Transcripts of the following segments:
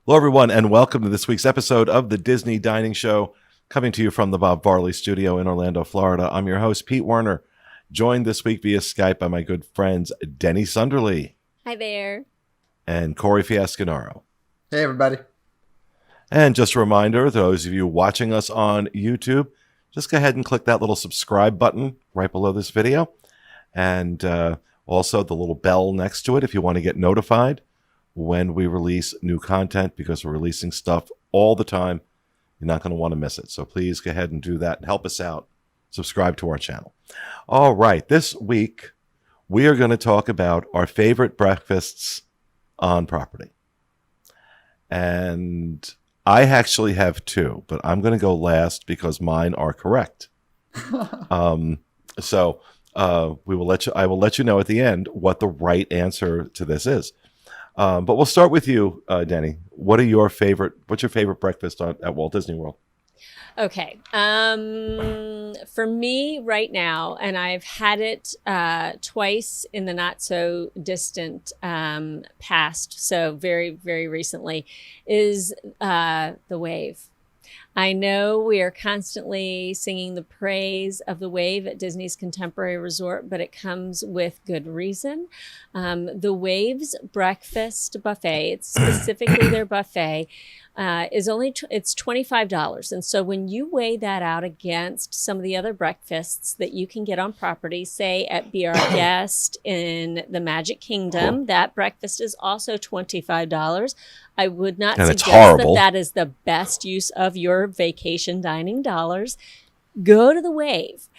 Hello, everyone, and welcome to this week's episode of the Disney Dining Show, coming to you from the Bob Varley Studio in Orlando, Florida. I'm your host, Pete Werner, joined this week via Skype by my good friends, Denny Sunderly. Hi there. And Corey Fiascanaro. Hey, everybody. And just a reminder, those of you watching us on YouTube, just go ahead and click that little subscribe button right below this video. And also the little bell next to it if you want to get notified when we release new content, because we're releasing stuff all the time. You're not going to want to miss it. So please go ahead and do that and help us out. Subscribe to our channel. All right. This week, we are going to talk about our favorite breakfasts on property. And I actually have two, but I'm going to go last because mine are correct. So I will let you know at the end what the right answer to this is. But we'll start with you, Denny. What's your favorite breakfast at Walt Disney World? Okay. For me right now, and I've had it twice in the not so distant past, so very, very recently, is the Wave. I know we are constantly singing the praise of the Wave at Disney's Contemporary Resort, but it comes with good reason. The Wave's breakfast buffet, it's specifically their buffet, is it's $25. And so when you weigh that out against some of the other breakfasts that you can get on property, say at Be Our Guest in the Magic Kingdom, that breakfast is also $25. I would not suggest that is the best use of your vacation dining dollars. Go to the Wave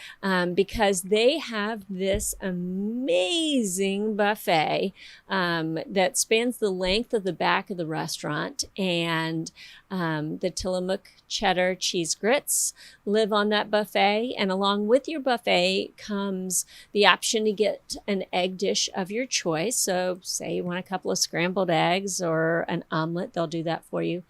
because they have this amazing buffet that spans the length of the back of the restaurant, and the Tillamook cheddar cheese grits live on that buffet. And along with your buffet comes the option to get an egg dish of your choice. So say you want a couple of scrambled eggs or an omelet, they'll do that for you.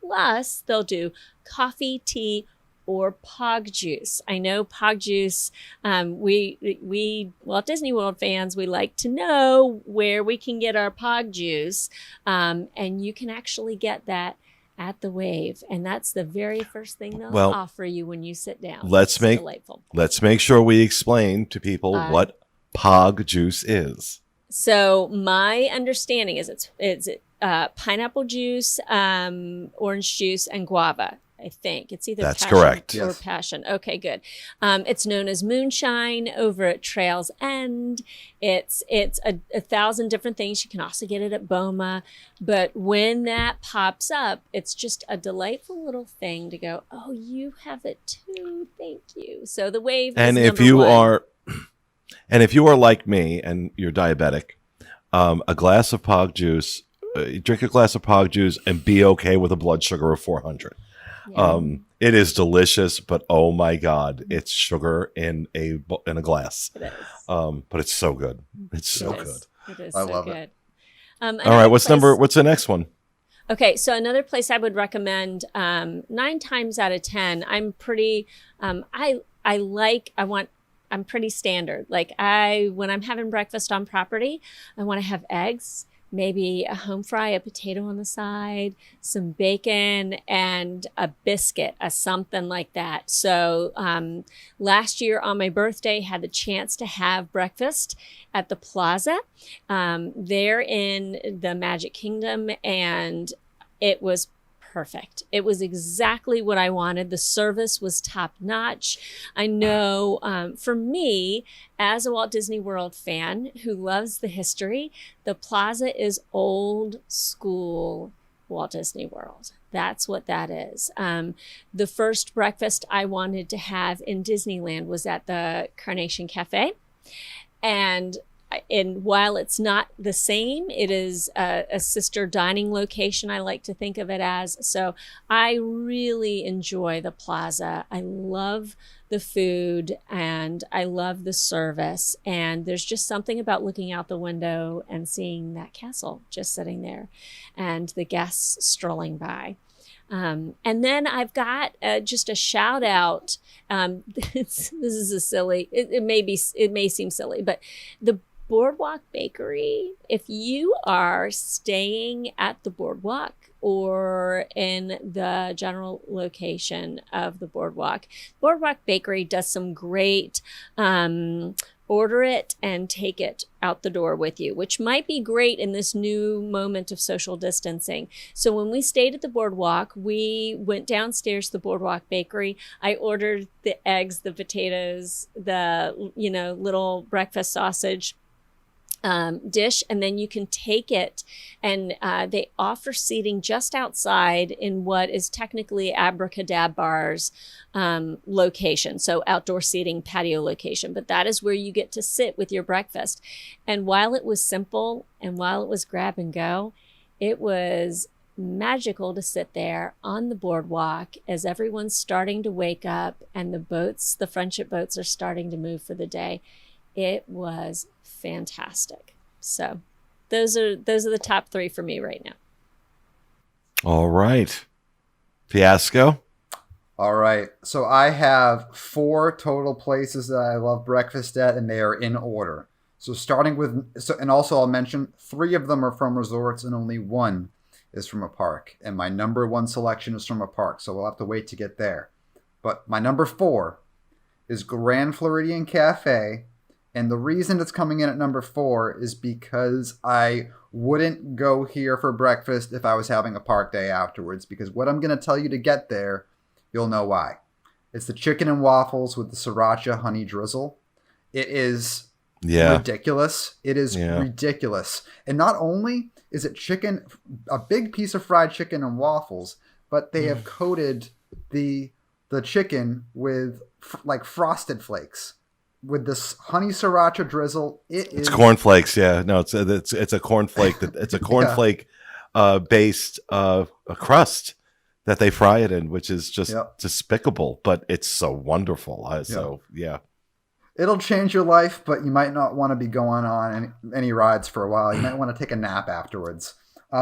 Plus, they'll do coffee, tea, or Pog juice. I know Pog juice, we Walt Disney World fans, we like to know where we can get our Pog juice. And you can actually get that at the Wave. And that's the very first thing they'll offer you when you sit down. Let's make sure we explain to people what Pog juice is. So my understanding is it's pineapple juice, orange juice, and guava. I think it's either that's passion correct or passion. Okay, good. It's known as moonshine over at Trails End. It's a 1,000 different things. You can also get it at Boma, but when that pops up, it's just a delightful little thing to go, oh, you have it too. Thank you. So the Wave. And is if you one. are, and if you are like me and you're diabetic, a glass of Pog juice, drink a glass of Pog juice and be okay with a blood sugar of 400. Yeah. It is delicious, but oh my God, it's sugar in a glass. It is. But it's so good. It's so good. It is. I so love good. it. All right, what's the next one? Okay, so another place I would recommend, 9 times out of 10, I'm pretty, I'm pretty standard. Like when I'm having breakfast on property, I want to have eggs, maybe a home fry, a potato on the side, some bacon, and a biscuit, something like that. So last year on my birthday, had the chance to have breakfast at the Plaza there in the Magic Kingdom, and it was perfect. It was exactly what I wanted. The service was top notch. I know for me, as a Walt Disney World fan who loves the history, the Plaza is old school Walt Disney World. That's what that is. The first breakfast I wanted to have in Disneyland was at the Carnation Cafe. And while it's not the same, it is a sister dining location, I like to think of it as. So I really enjoy the Plaza. I love the food and I love the service. And there's just something about looking out the window and seeing that castle just sitting there and the guests strolling by. And then I've got just a shout out. This is a silly, it may seem silly, but the Boardwalk Bakery, if you are staying at the Boardwalk or in the general location of the Boardwalk Bakery does some great order it and take it out the door with you, which might be great in this new moment of social distancing. So when we stayed at the Boardwalk, we went downstairs to the Boardwalk Bakery. I ordered the eggs, the potatoes, the, little breakfast sausage dish, and then you can take it, and they offer seating just outside in what is technically Abracadabbar's location, so outdoor seating patio location, but that is where you get to sit with your breakfast. And while it was simple and while it was grab and go, it was magical to sit there on the boardwalk as everyone's starting to wake up and the friendship boats are starting to move for the day. It was fantastic. So those are the top 3 for me right now. All right. Fiasco. All right. So I have 4 total places that I love breakfast at, and they are in order. So starting with, and also I'll mention 3 of them are from resorts and only 1 is from a park. And my number 1 selection is from a park. So we'll have to wait to get there. But my number 4 is Grand Floridian Cafe. And the reason it's coming in at number 4 is because I wouldn't go here for breakfast if I was having a park day afterwards. Because what I'm going to tell you to get there, you'll know why. It's the chicken and waffles with the Sriracha honey drizzle. It is ridiculous. It is ridiculous. And not only is it chicken, a big piece of fried chicken and waffles, but they have coated the chicken with like frosted flakes. With this honey sriracha drizzle, it's cornflakes. Yeah, no, it's a cornflake. It's a cornflake based a crust that they fry it in, which is just despicable, but it's so wonderful. It'll change your life, but you might not want to be going on any rides for a while. You might want to take a nap afterwards.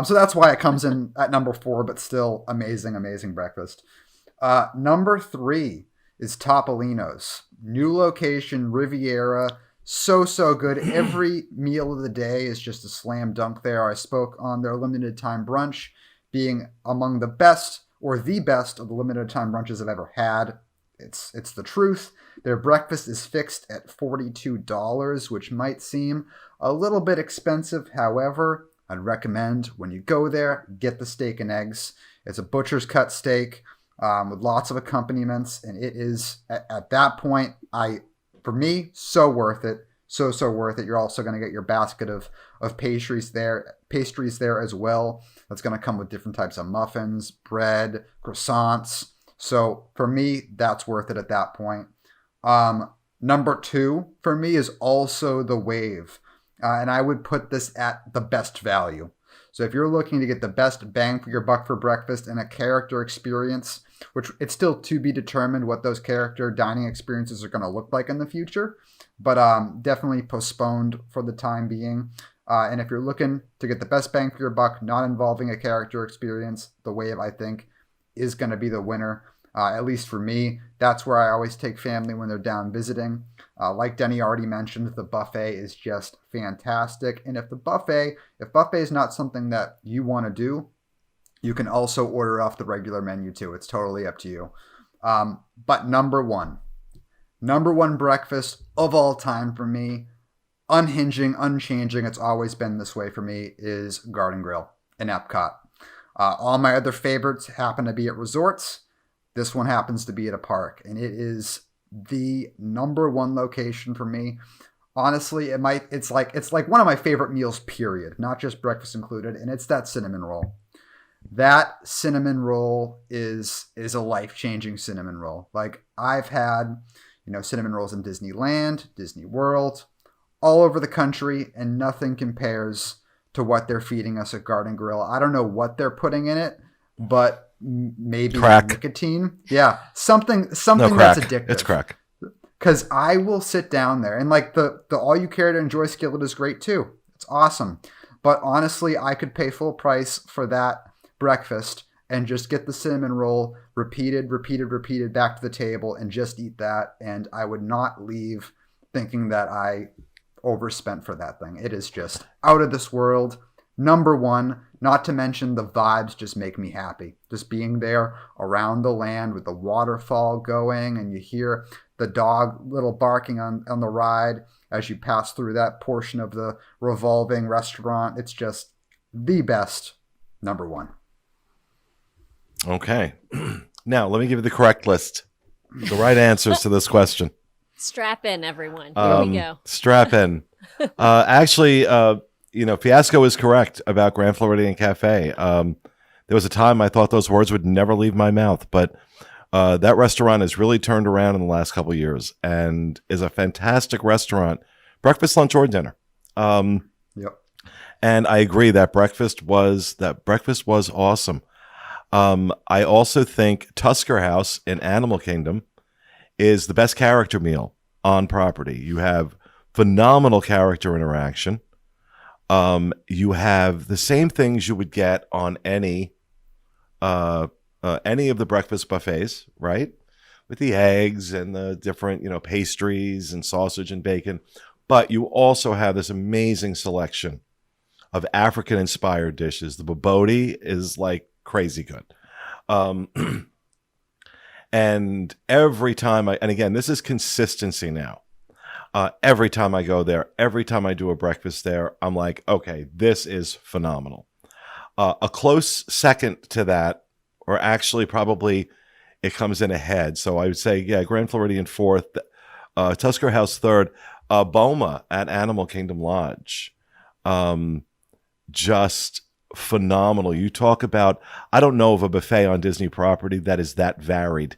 So that's why it comes in at number 4, but still amazing breakfast. Number 3 is Topolinos. New location, Riviera. So good. Every meal of the day is just a slam dunk there. I spoke on their limited time brunch being among the best or the best of the limited time brunches I've ever had. It's the truth. Their breakfast is fixed at $42, which might seem a little bit expensive. However, I'd recommend when you go there, get the steak and eggs. It's a butcher's cut steak with lots of accompaniments, and it is at that point, for me, so worth it. So worth it. You're also going to get your basket of pastries there as well. That's going to come with different types of muffins, bread, croissants. So for me, that's worth it at that point. Number 2 for me is also the Wave. And I would put this at the best value. So if you're looking to get the best bang for your buck for breakfast and a character experience, which it's still to be determined what those character dining experiences are going to look like in the future, but definitely postponed for the time being. And if you're looking to get the best bang for your buck, not involving a character experience, the Wave, I think, is going to be the winner. At least for me, that's where I always take family when they're down visiting. Like Denny already mentioned, the buffet is just fantastic. And if buffet is not something that you want to do, you can also order off the regular menu too. It's totally up to you. But number one breakfast of all time for me, unhinging, unchanging, it's always been this way for me, is Garden Grill in Epcot. All my other favorites happen to be at resorts. This one happens to be at a park, and it is the number 1 location for me. Honestly, it's like one of my favorite meals, period, not just breakfast included, and it's that cinnamon roll. That cinnamon roll is a life-changing cinnamon roll. Like, I've had, cinnamon rolls in Disneyland, Disney World, all over the country, and nothing compares to what they're feeding us at Garden Grill. I don't know what they're putting in it, but maybe crack. Nicotine. Yeah, something No, that's addictive. It's crack. Because I will sit down there, and like the all you care to enjoy skillet is great too. It's awesome. But honestly, I could pay full price for that breakfast and just get the cinnamon roll repeated back to the table and just eat that, and I would not leave thinking that I overspent for that thing. It is just out of this world. Number one, not to mention the vibes just make me happy. Just being there around the land with the waterfall going, and you hear the dog little barking on the ride as you pass through that portion of the revolving restaurant. It's just the best. Number one. Okay. Now, let me give you the correct list. The right answers to this question. Strap in, everyone. Here we go. Strap in. Actually, Fiasco is correct about Grand Floridian Cafe. There was a time I thought those words would never leave my mouth, but that restaurant has really turned around in the last couple of years and is a fantastic restaurant, breakfast, lunch, or dinner. Yep. And I agree that breakfast was awesome. I also think Tusker House in Animal Kingdom is the best character meal on property. You have phenomenal character interaction. You have the same things you would get on any of the breakfast buffets, right? With the eggs and the different, pastries and sausage and bacon. But you also have this amazing selection of African-inspired dishes. The bobotie is like crazy good. And every time and again, this is consistency now. Every time I go there, every time I do a breakfast there, I'm like, okay, this is phenomenal. A close second to that, or actually probably it comes in ahead. So I would say, yeah, Grand Floridian fourth, Tusker House third, Boma at Animal Kingdom Lodge. Just phenomenal. You talk about, I don't know of a buffet on Disney property that is that varied.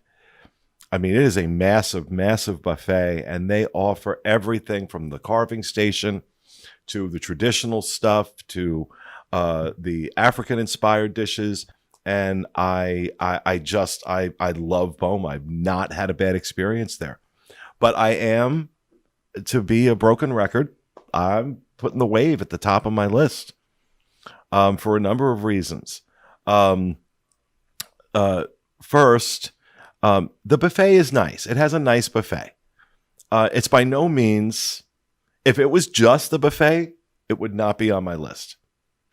I mean, it is a massive, massive buffet, and they offer everything from the carving station to the traditional stuff to the African-inspired dishes. And I love Boma. I've not had a bad experience there. But I am, to be a broken record, I'm putting the Wave at the top of my list. For a number of reasons. First, the buffet is nice. It has a nice buffet. It's by no means, if it was just the buffet, it would not be on my list.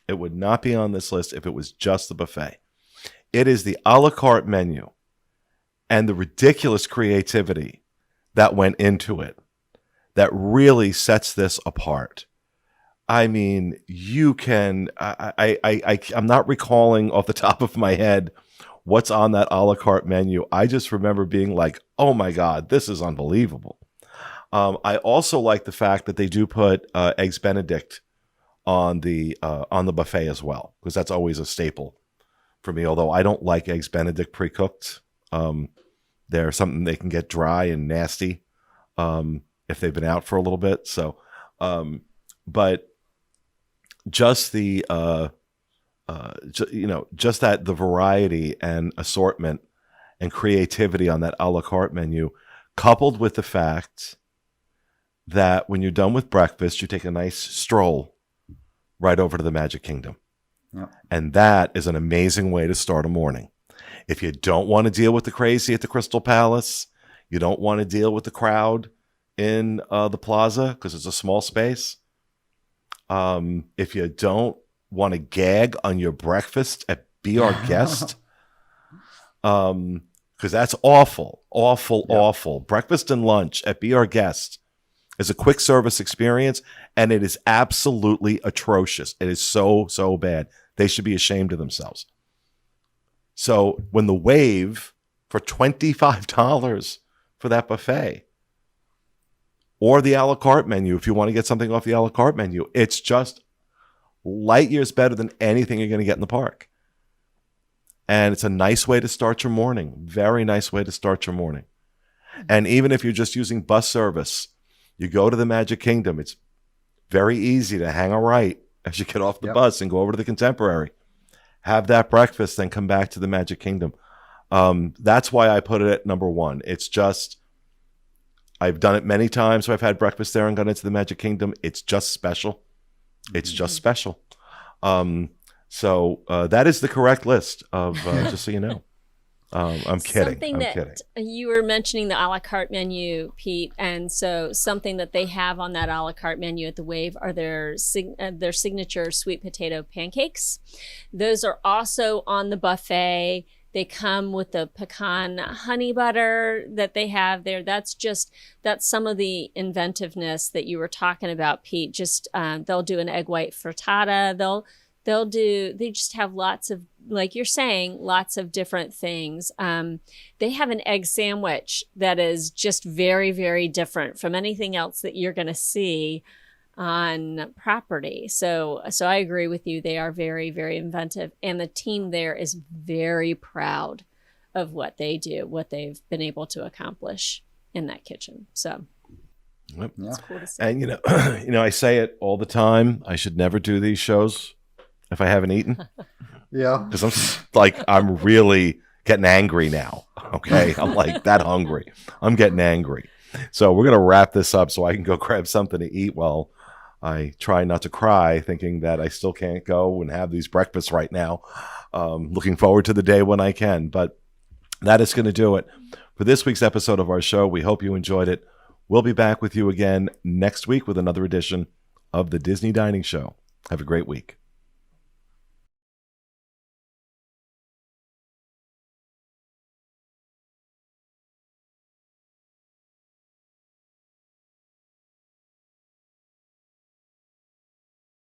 It would not be on this list if it was just the buffet. It is the a la carte menu and the ridiculous creativity that went into it that really sets this apart. I mean, you can, I'm not recalling off the top of my head what's on that a la carte menu. I just remember being like, oh my God, this is unbelievable. I also like the fact that they do put Eggs Benedict on the buffet as well, because that's always a staple for me, although I don't like Eggs Benedict pre-cooked. They're something they can get dry and nasty if they've been out for a little bit. So, but just the just that the variety and assortment and creativity on that a la carte menu, coupled with the fact that when you're done with breakfast, you take a nice stroll right over to the Magic Kingdom. Yep. And that is an amazing way to start a morning. If you don't want to deal with the crazy at the Crystal Palace, you don't want to deal with the crowd in the Plaza because it's a small space. If you don't want to gag on your breakfast at Be Our Guest, because that's awful. Breakfast and lunch at Be Our Guest is a quick service experience, and it is absolutely atrocious. It is so, so bad. They should be ashamed of themselves. So when the Wave for $25 for that buffet, or the a la carte menu, if you want to get something off the a la carte menu, it's just light years better than anything you're going to get in the park. And it's a nice way to start your morning. Very nice way to start your morning. And even if you're just using bus service, you go to the Magic Kingdom, it's very easy to hang a right as you get off the bus and go over to the Contemporary. Have that breakfast, then come back to the Magic Kingdom. That's why I put it at number one. It's just, I've done it many times. So I've had breakfast there and gone into the Magic Kingdom. It's just special. It's just special. So that is the correct list of, just so you know. I'm kidding. Something I'm that kidding. you were mentioning the a la carte menu, Pete, and so something that they have on that a la carte menu at the Wave are their signature sweet potato pancakes. Those are also on the buffet. They come with the pecan honey butter that they have there. That's some of the inventiveness that you were talking about, Pete. Just they'll do an egg white frittata. They just have lots of, like you're saying, lots of different things. They have an egg sandwich that is just very, very different from anything else that you're going to see on property. So I agree with you. They are very, very inventive. And the team there is very proud of what they do, what they've been able to accomplish in that kitchen. So Yep. it's cool to see. And, I say it all the time. I should never do these shows if I haven't eaten. Yeah. Because I'm really getting angry now. Okay. I'm like that hungry. I'm getting angry. So we're going to wrap this up so I can go grab something to eat while I try not to cry, thinking that I still can't go and have these breakfasts right now. Looking forward to the day when I can. But that is going to do it for this week's episode of our show. We hope you enjoyed it. We'll be back with you again next week with another edition of the Disney Dining Show. Have a great week.